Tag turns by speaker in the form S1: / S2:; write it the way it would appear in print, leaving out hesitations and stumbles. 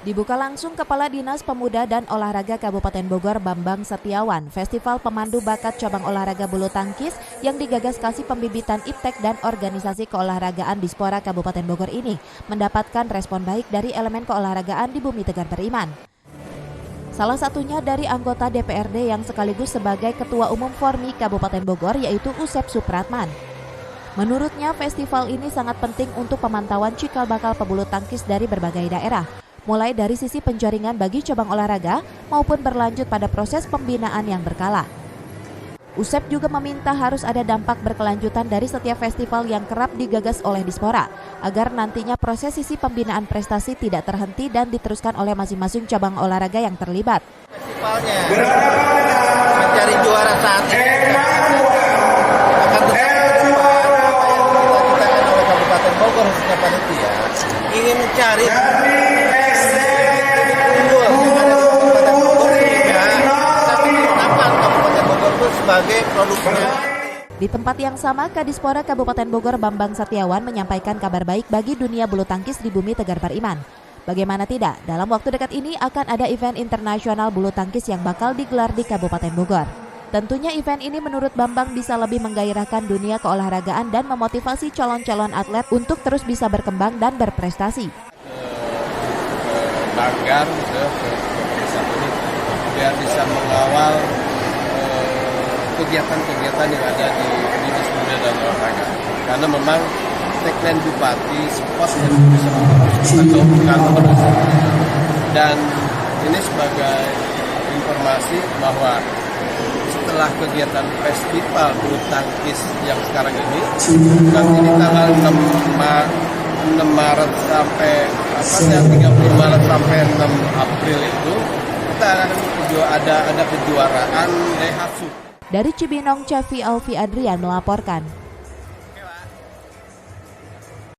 S1: Dibuka langsung Kepala Dinas Pemuda dan Olahraga Kabupaten Bogor Bambang Setiawan, Festival Pemandu Bakat Cabang Olahraga Bulu Tangkis yang digagas Kasih Pembibitan Iptek dan Organisasi Keolahragaan Dispora Kabupaten Bogor ini mendapatkan respon baik dari elemen keolahragaan di Bumi Tegar Beriman. Salah satunya dari anggota DPRD yang sekaligus sebagai Ketua Umum Formi Kabupaten Bogor yaitu Usep Supratman. Menurutnya festival ini sangat penting untuk pemantauan cikal bakal pebulu tangkis dari berbagai daerah, mulai dari sisi penjaringan bagi cabang olahraga maupun berlanjut pada proses pembinaan yang berkala. Usep juga meminta harus ada dampak berkelanjutan dari setiap festival yang kerap digagas oleh Dispora, agar nantinya proses sisi pembinaan prestasi tidak terhenti dan diteruskan oleh masing-masing cabang olahraga yang terlibat.
S2: Festivalnya mencari juara saat ini akan dilakukan oleh Kabupaten Bogor khususnya panitia ingin mencari sebagai produknya.
S1: Di tempat yang sama, Kadispora Kabupaten Bogor Bambang Setiawan menyampaikan kabar baik bagi dunia bulu tangkis di Bumi Tegar Beriman. Bagaimana tidak, dalam waktu dekat ini akan ada event internasional bulu tangkis yang bakal digelar di Kabupaten Bogor. Tentunya event ini menurut Bambang bisa lebih menggairahkan dunia keolahragaan dan memotivasi calon-calon atlet untuk terus bisa berkembang dan berprestasi.
S3: Banggar ke ini biar bisa mengawal kegiatan-kegiatan yang ada di Dinas Pemuda dan Olahraga. Karena memang tagline Bupati sport dan bisa menggaungkan terus. Dan ini sebagai informasi bahwa setelah kegiatan festival bulu tangkis yang sekarang ini, nanti di tanggal 6 Maret sampai 30 Maret sampai 6 April itu kita akan ada kejuaraan Daihatsu.
S1: Dari Cibinong, Cevi Alfi Adrian melaporkan.